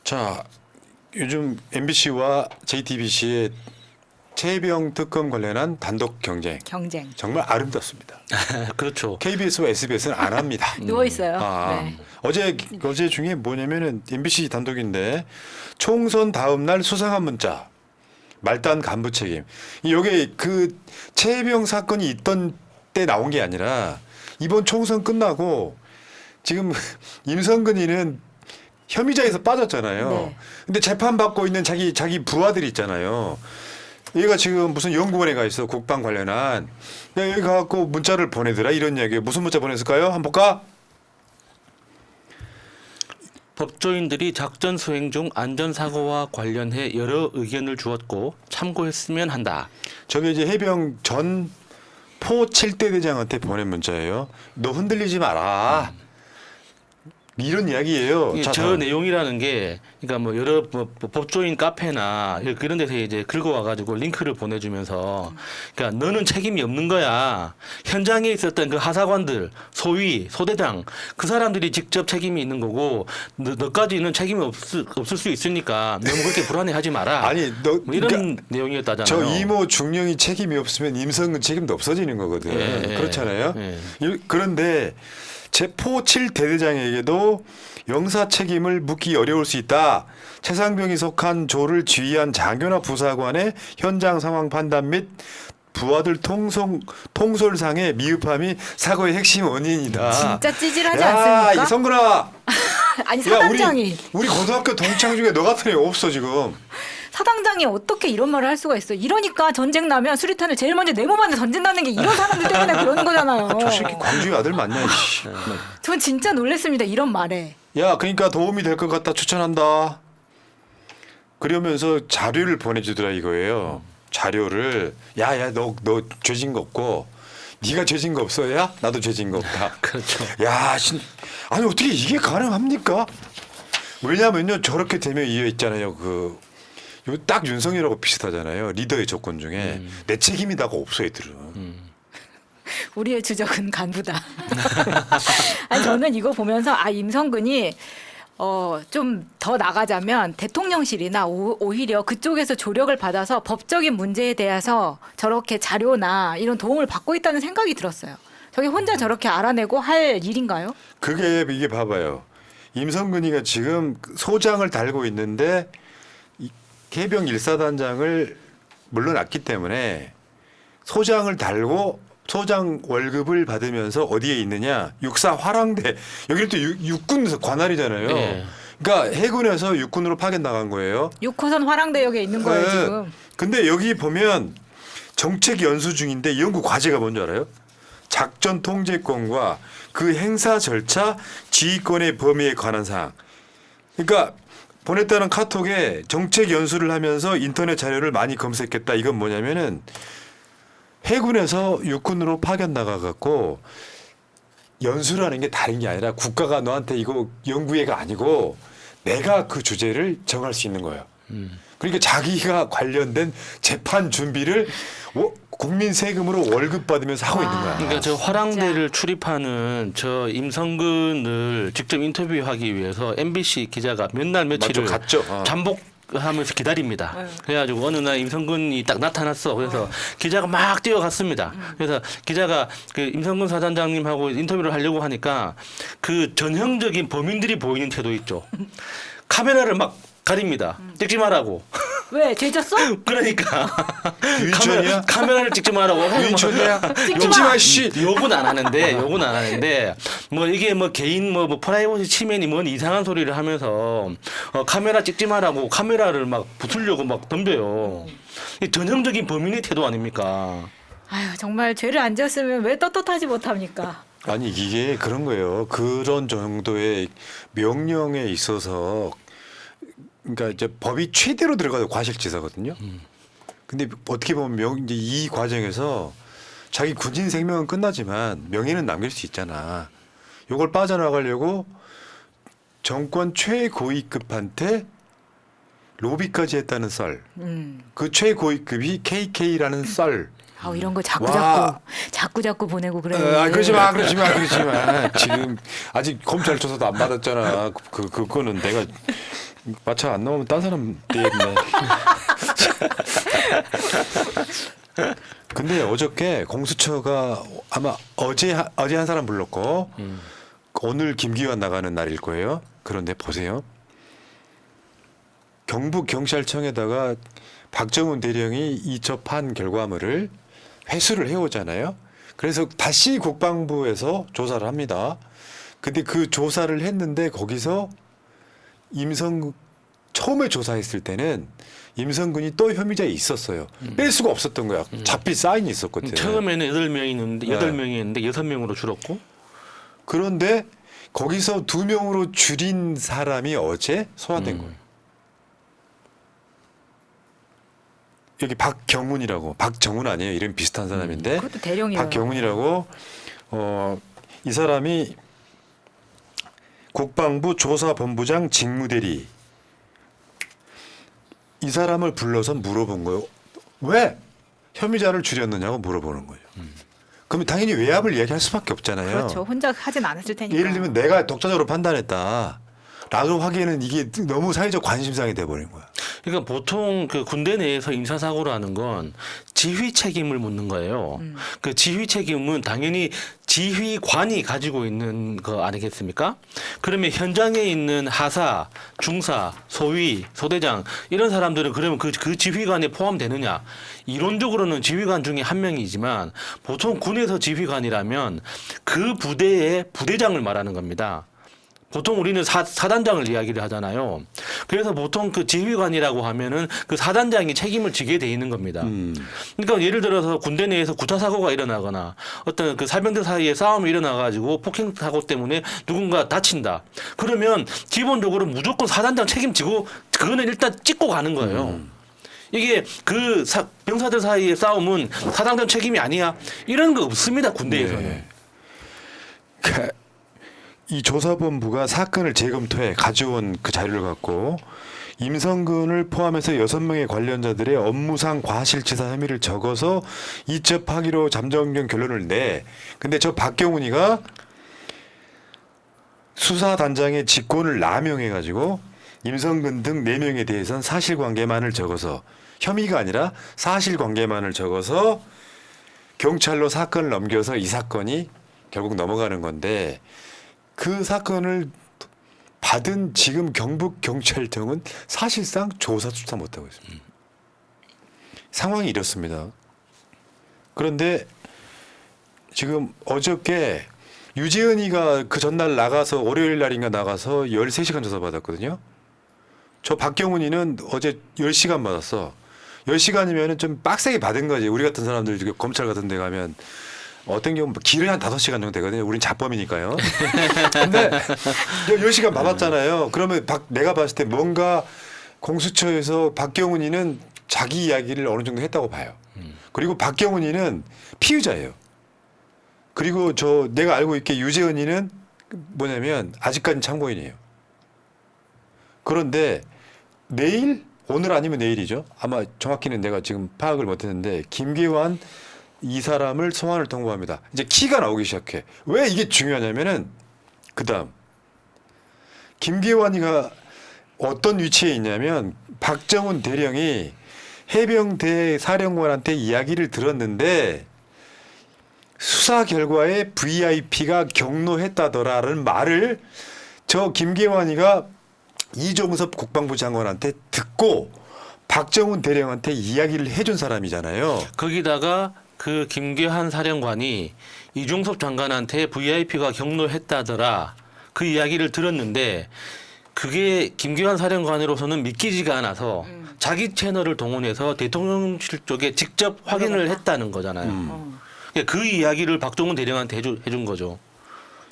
자, 요즘 MBC와 JTBC의 최혜병 특검 관련한 단독 경쟁 정말 아름답습니다. 그렇죠. KBS와 SBS는 안 합니다. 누워 있어요. 네. 어제 중에 뭐냐면은 MBC 단독인데 총선 다음 날 수상한 문자 말단 간부 책임. 이게 그 최혜병 사건이 있던 때 나온 게 아니라 이번 총선 끝나고 지금 임성근이는 혐의자에서 빠졌잖아요. 네. 근데 재판 받고 있는 자기 부하들이 있잖아요. 얘가 지금 무슨 연구원에 가 있어 국방 관련한. 야, 여기 가갖고 문자를 보내더라 이런 이야기. 무슨 문자 보냈을까요? 한번 볼까? 법조인들이 작전 수행 중 안전사고와 관련해 여러 의견을 주었고 참고했으면 한다. 저게 이제 해병 전 포 7대 대장한테 보낸 문자예요. 너 흔들리지 마라. 이런 이야기예요. 저 자, 내용이라는 게 그러니까 뭐 여러 법조인 카페나 그런 데서 이제 긁어와가지고 링크를 보내주면서 그러니까 너는 책임이 없는 거야. 현장에 있었던 그 하사관들, 소위, 소대장 그 사람들이 직접 책임이 있는 거고 너까지는 책임이 없을 수 있으니까 너무 그렇게 불안해하지 마라. 아니 너 뭐 이런 그러니까 내용이었다잖아요. 저 이모 중령이 책임이 없으면 임성근 책임도 없어지는 거거든. 예, 그렇잖아요. 예. 그런데 제포 7대대장에게도 영사 책임을 묻기 어려울 수 있다. 최상병이 속한 조를 지휘한 장교나 부사관의 현장 상황 판단 및 부하들 통솔상의 미흡함이 사고의 핵심 원인이다. 진짜 찌질하지 야, 않습니까? 이성근아. 아니 야, 사단장이 우리 고등학교 동창 중에 너 같은 애 없어 지금. 사단장이 어떻게 이런 말을 할 수가 있어? 이러니까 전쟁 나면 수리탄을 제일 먼저 내 몸 안에 던진다는 게 이런 사람들 때문에 그러는 거잖아요. 저 새끼 광주의 아들 맞냐? 씨. 전 진짜 놀랬습니다. 이런 말에. 야, 그러니까 도움이 될 것 같다 추천한다. 그러면서 자료를 보내주더라 이거예요. 자료를 야야 너 죄진 거 없고 네가 죄진 거 없어? 야 나도 죄진 거 없다. 그렇죠. 야, 아니 어떻게 이게 가능합니까? 왜냐면요 저렇게 되면 이해 있잖아요. 딱 윤석열하고 비슷하잖아요. 리더의 조건 중에 내 책임이다가 없어 애들은. 우리의 주적은 간부다. 아니 저는 이거 보면서 임성근이 좀 더 나가자면 대통령실이나 오히려 그쪽에서 조력을 받아서 법적인 문제에 대해서 저렇게 자료나 이런 도움을 받고 있다는 생각이 들었어요. 저게 혼자 저렇게 알아내고 할 일인가요? 그게 이게 봐봐요. 임성근이가 지금 소장을 달고 있는데 해병 1사단장을 물러났기 때문에 소장을 달고 소장 월급을 받으면서 어디에 있느냐? 육사 화랑대. 여기는 또 육군 관할이잖아요. 네. 그러니까 해군에서 육군으로 파견 나간 거예요. 6호선 화랑대역에 있는 거예요 네. 지금. 근데 여기 보면 정책 연수 중인데 연구 과제가 뭔지 알아요? 작전 통제권과 그 행사 절차, 지휘권의 범위에 관한 사항. 그러니까 보냈다는 카톡에 정책 연수를 하면서 인터넷 자료를 많이 검색했다. 이건 뭐냐면은 해군에서 육군으로 파견 나가갖고 연수라는 게 다른 게 아니라 국가가 너한테 이거 연구회가 아니고 내가 그 주제를 정할 수 있는 거예요. 그러니까 자기가 관련된 재판 준비를 국민 세금으로 월급 받으면서 하고 있는 거야. 그러니까 저 화랑대를 출입하는 저 임성근을 직접 인터뷰하기 위해서 MBC 기자가 몇 날 며칠을 갔죠. 잠복하면서 기다립니다. 그래가지고 어느 날 임성근이 딱 나타났어. 그래서 기자가 막 뛰어갔습니다. 그래서 기자가 그 임성근 사단장님하고 인터뷰를 하려고 하니까 그 전형적인 범인들이 보이는 태도 있죠. 카메라를 막 가립니다. 찍지 말라고. 왜? 죄졌어? 그러니까 유인천이야? 카메라를 찍지 말라고. 유인천이야? 찍지 욕지 마. 마, 씨. 욕은 안 하는데 뭐 이게 뭐 개인 뭐 프라이버시 침해니 뭔 이상한 소리를 하면서 카메라 찍지 마라고 카메라를 막 부수려고 막 덤벼요. 이 전형적인 범인의 태도 아닙니까? 아유 정말 죄를 안 지었으면 왜 떳떳하지 못합니까? 아니 이게 그런 거예요. 그런 정도의 명령에 있어서 그러니까 이제 법이 최대로 들어가도 과실치사거든요. 근데 어떻게 보면 이제 이 과정에서 자기 군인 생명은 끝나지만 명예는 남길 수 있잖아. 요걸 빠져나가려고 정권 최고위급한테 로비까지 했다는 썰. 그 최고위급이 KK라는 썰. 이런 거 와. 자꾸 보내고 그래요. 그러지 마. 지금 아직 검찰 조사도 안 받았잖아. 그거는 내가 마차 안 나오면 딴 사람 되겠네. 근데 어저께 공수처가 아마 어제 한 사람 불렀고 오늘 김기환 나가는 날일 거예요. 그런데 보세요. 경북 경찰청에다가 박정훈 대령이 이첩한 결과물을 회수를 해오잖아요. 그래서 다시 국방부에서 조사를 합니다. 근데 그 조사를 했는데 거기서 처음에 조사했을 때는 임성근이 또 혐의자에 있었어요. 뺄 수가 없었던 거야. 잡힐 사인이 있었거든. 처음에는 8명이 있는데 네. 8명이 있는데 6명으로 줄었고 그런데 거기서 2명으로 줄인 사람이 어제 소환된 거예요. 여기 박경훈이라고, 박정훈 아니에요? 이름 비슷한 사람인데 그것도 대령이에요. 박경훈이라고 이 사람이 국방부 조사본부장 직무대리 이 사람을 불러서 물어본 거예요. 왜 혐의자를 줄였느냐고 물어보는 거예요. 그러면 당연히 외압을 이야기할 수밖에 없잖아요. 그렇죠. 혼자 하진 않았을 테니까. 예를 들면 내가 독자적으로 판단했다. 라고 하기에는 이게 너무 사회적 관심사가 돼버린 거야. 그러니까 보통 그 군대 내에서 인사사고라는 건 지휘 책임을 묻는 거예요. 그 지휘 책임은 당연히 지휘관이 가지고 있는 거 아니겠습니까? 그러면 현장에 있는 하사, 중사, 소위, 소대장 이런 사람들은 그러면 그 지휘관에 포함되느냐? 이론적으로는 지휘관 중에 한 명이지만 보통 군에서 지휘관이라면 그 부대의 부대장을 말하는 겁니다. 보통 우리는 사단장을 이야기를 하잖아요. 그래서 보통 그 지휘관이라고 하면은 그 사단장이 책임을 지게 돼 있는 겁니다. 그러니까 예를 들어서 군대 내에서 구타 사고가 일어나거나 어떤 그 사병들 사이에 싸움이 일어나가지고 폭행 사고 때문에 누군가 다친다. 그러면 기본적으로 무조건 사단장 책임지고 그거는 일단 찍고 가는 거예요. 이게 그 병사들 사이의 싸움은 사단장 책임이 아니야. 이런 거 없습니다. 군대에서는. 네. 이 조사본부가 사건을 재검토해 가져온 그 자료를 갖고 임성근을 포함해서 6명의 관련자들의 업무상 과실치사 혐의를 적어서 이첩하기로 잠정적 결론을 내. 근데 저 박경훈이가 수사단장의 직권을 남용해가지고 임성근 등 4명에 대해서는 사실관계만을 적어서 혐의가 아니라 사실관계만을 적어서 경찰로 사건을 넘겨서 이 사건이 결국 넘어가는 건데 그 사건을 받은 지금 경북경찰청은 사실상 조사 수사 못하고 있습니다. 상황이 이렇습니다. 그런데 지금 어저께 유재은이가 그 전날 나가서 월요일 날인가 나가서 13시간 조사 받았거든요. 저 박경훈이는 어제 10시간 받았어. 10시간이면 좀 빡세게 받은 거지. 우리 같은 사람들 검찰 같은 데 가면 어떤 경우 길은 한 5시간 정도 되거든요. 우린 자범이니까요. 근데 10시간 받았잖아요. 그러면 내가 봤을 때 뭔가 공수처에서 박경훈이는 자기 이야기를 어느 정도 했다고 봐요. 그리고 박경훈이는 피의자예요. 그리고 내가 알고 있게 유재은이는 뭐냐면 아직까지는 참고인이에요. 그런데 오늘 아니면 내일이죠. 아마 정확히는 내가 지금 파악을 못했는데 김기환 이 사람을 소환을 통보합니다. 이제 키가 나오기 시작해. 왜 이게 중요하냐면은 그다음 김기환이가 어떤 위치에 있냐면 박정훈 대령이 해병대 사령관한테 이야기를 들었는데 수사 결과에 VIP가 경로했다더라라는 말을 저 김기환이가 이종섭 국방부 장관한테 듣고 박정훈 대령한테 이야기를 해준 사람이잖아요. 거기다가 그 김계한 사령관이 이종섭 장관한테 VIP가 경로했다더라 그 이야기를 들었는데 그게 김계한 사령관으로서는 믿기지가 않아서 자기 채널을 동원해서 대통령실 쪽에 직접 확인을 했다는 거잖아요. 그 이야기를 박정훈 대령한테 해준 거죠.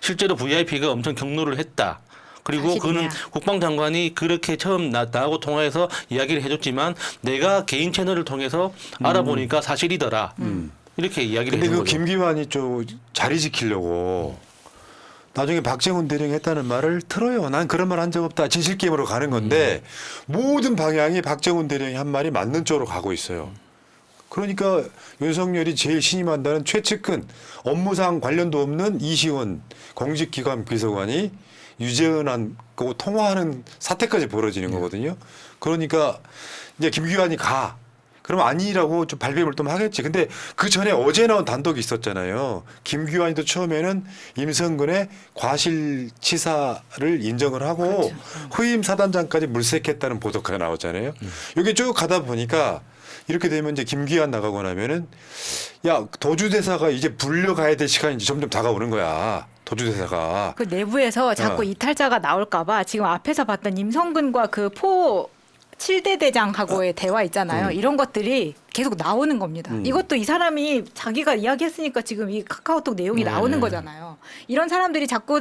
실제로 VIP가 엄청 경로를 했다. 그리고 사실이냐. 그는 국방장관이 그렇게 처음 나하고 통화해서 이야기를 해줬지만 내가 개인 채널을 통해서 알아보니까 사실이더라. 이렇게 이야기를 근데 해준 그 거죠. 김기환이 좀 자리 지키려고 나중에 박정훈 대령이 했다는 말을 틀어요. 난 그런 말 한 적 없다. 진실 게임으로 가는 건데 모든 방향이 박정훈 대령이 한 말이 맞는 쪽으로 가고 있어요. 그러니까 윤석열이 제일 신임한다는 최측근 업무상 관련도 없는 이시원 공직기관 비서관이 유재현하고 통화하는 사태까지 벌어지는 거거든요. 그러니까 이제 김기환이 가. 그럼 아니라고 좀 발뺌을 좀 하겠지. 근데 그 전에 어제 나온 단독이 있었잖아요. 김기환이도 처음에는 임성근의 과실치사를 인정을 하고 후임 사단장까지 물색했다는 보도가 나왔잖아요. 여기 쭉 가다 보니까 이렇게 되면 이제 김기환 나가고 나면은 야 도주대사가 이제 불려가야 될 시간이 이제 점점 다가오는 거야. 도주대사가. 그 내부에서 자꾸 이탈자가 나올까봐 지금 앞에서 봤던 임성근과 그 포 7대 대장하고의 대화 있잖아요. 이런 것들이 계속 나오는 겁니다. 이것도 이 사람이 자기가 이야기했으니까 지금 이 카카오톡 내용이 나오는 거잖아요. 이런 사람들이 자꾸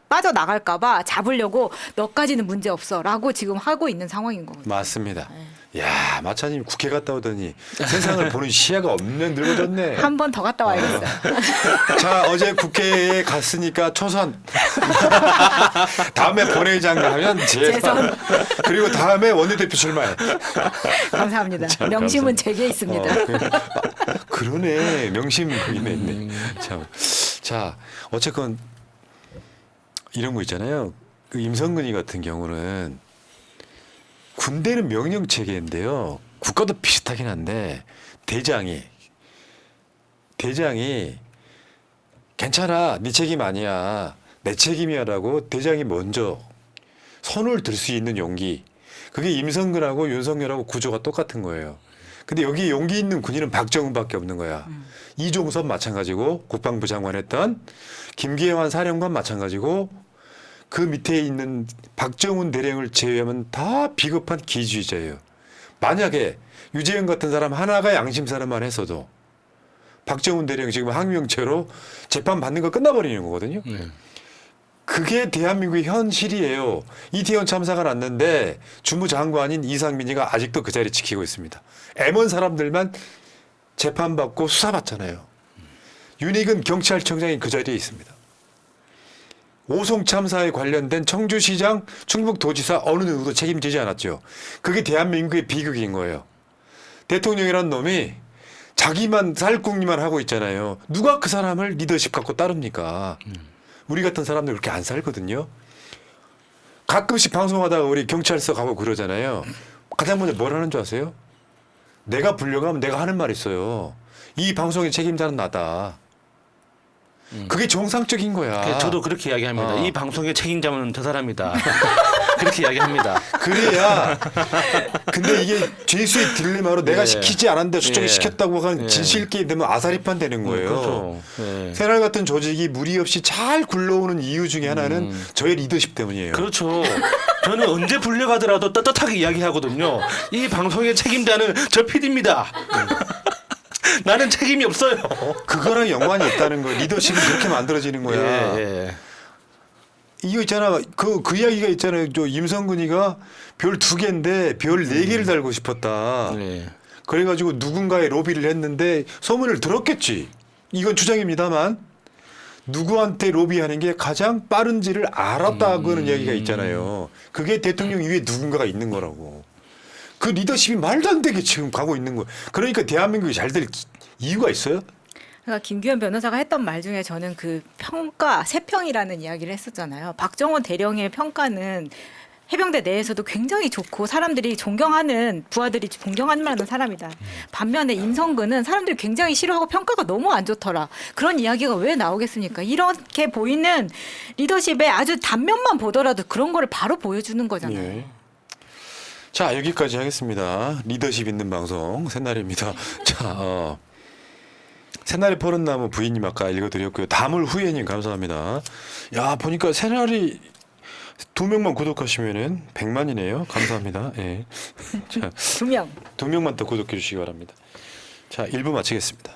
빠져나갈까봐 잡으려고 너까지는 문제 없어라고 지금 하고 있는 상황인 거거든요. 맞습니다. 야 마차님 국회 갔다 오더니 세상을 보는 시야가 없는 늙어졌네. 한 번 더 갔다 와야겠어요. 자 어제 국회에 갔으니까 초선 다음에 본회의장 가면 재선 그리고 다음에 원내대표 출마해. 감사합니다. 자, 명심은 감사합니다. 제게 있습니다. 그러네 명심 그림에 있네. 참. 자 어쨌건 이런 거 있잖아요. 그 임성근이 같은 경우는 군대는 명령 체계인데요. 국가도 비슷하긴 한데 대장이 괜찮아 네 책임 아니야 내 책임이야라고 대장이 먼저 손을 들 수 있는 용기 그게 임성근하고 윤석열하고 구조가 똑같은 거예요. 근데 여기 용기 있는 군인은 박정훈밖에 없는 거야. 이종섭 마찬가지고 국방부 장관 했던 김계환 사령관 마찬가지고 그 밑에 있는 박정훈 대령을 제외하면 다 비겁한 기주의자예요. 만약에 유재현 같은 사람 하나가 양심 사람만 했어도 박정훈 대령 지금 항명죄로 재판 받는 거 끝나버리는 거거든요. 그게 대한민국의 현실이에요. 이태원 참사가 났는데 주무장관인 이상민이가 아직도 그 자리 지키고 있습니다. M1 사람들만 재판받고 수사받잖아요. 윤익은 경찰청장이 그 자리에 있습니다. 오송 참사에 관련된 청주시장, 충북도지사 어느 누구도 책임지지 않았죠. 그게 대한민국의 비극인 거예요. 대통령이란 놈이 자기만 살궁리만 하고 있잖아요. 누가 그 사람을 리더십 갖고 따릅니까? 우리 같은 사람들 그렇게 안 살거든요. 가끔씩 방송하다가 우리 경찰서 가고 그러잖아요. 가장 먼저 뭘 하는 줄 아세요? 내가 불려가면 내가 하는 말 있어요. 이 방송의 책임자는 나다. 그게 정상적인 거야. 저도 그렇게 이야기합니다. 어. 이 방송의 책임자는 저 사람이다. 그렇게 이야기합니다. 그래야. 근데 이게 죄수의 딜레마로 내가 시키지 않았는데 수정이 시켰다고 하는 진실 게임 되면 아사리판 되는 거예요. 그렇죠. 네. 새날 같은 조직이 무리 없이 잘 굴러오는 이유 중에 하나는 저의 리더십 때문이에요. 그렇죠. 저는 언제 불려가더라도 떳떳하게 이야기하거든요. 이 방송의 책임자는 저 PD입니다. 나는 책임이 없어요. 그거랑 연관이 있다는 거예요. 리더십이 그렇게 만들어지는 거야. 예. 이거 있잖아. 그 이야기가 있잖아요. 저 임성근이가 별 2개인데 별 4개를 달고 싶었다. 예. 그래가지고 누군가의 로비를 했는데 소문을 들었겠지. 이건 주장입니다만 누구한테 로비하는 게 가장 빠른지를 알았다고는 이야기가 있잖아요. 그게 대통령 위에 누군가가 있는 거라고. 그 리더십이 말도 안 되게 지금 가고 있는 거예요. 그러니까 대한민국이 잘 될 이유가 있어요? 그러니까 김규현 변호사가 했던 말 중에 저는 그 평가 세평이라는 이야기를 했었잖아요. 박정원 대령의 평가는 해병대 내에서도 굉장히 좋고 사람들이 존경하는 부하들이 존경할 만한 사람이다. 반면에 임성근은 사람들이 굉장히 싫어하고 평가가 너무 안 좋더라. 그런 이야기가 왜 나오겠습니까? 이렇게 보이는 리더십의 아주 단면만 보더라도 그런 거를 바로 보여주는 거잖아요. 예. 자 여기까지 하겠습니다. 리더십 있는 방송 새날입니다. 자 새날의 푸른나무 부인님 아까 읽어드렸고요. 다물 후예님 감사합니다. 야 보니까 새날이 2명만 구독하시면은 100만이네요. 감사합니다. 예. 자 2명. 2명만 더 구독해 주시기 바랍니다. 자 1부 마치겠습니다.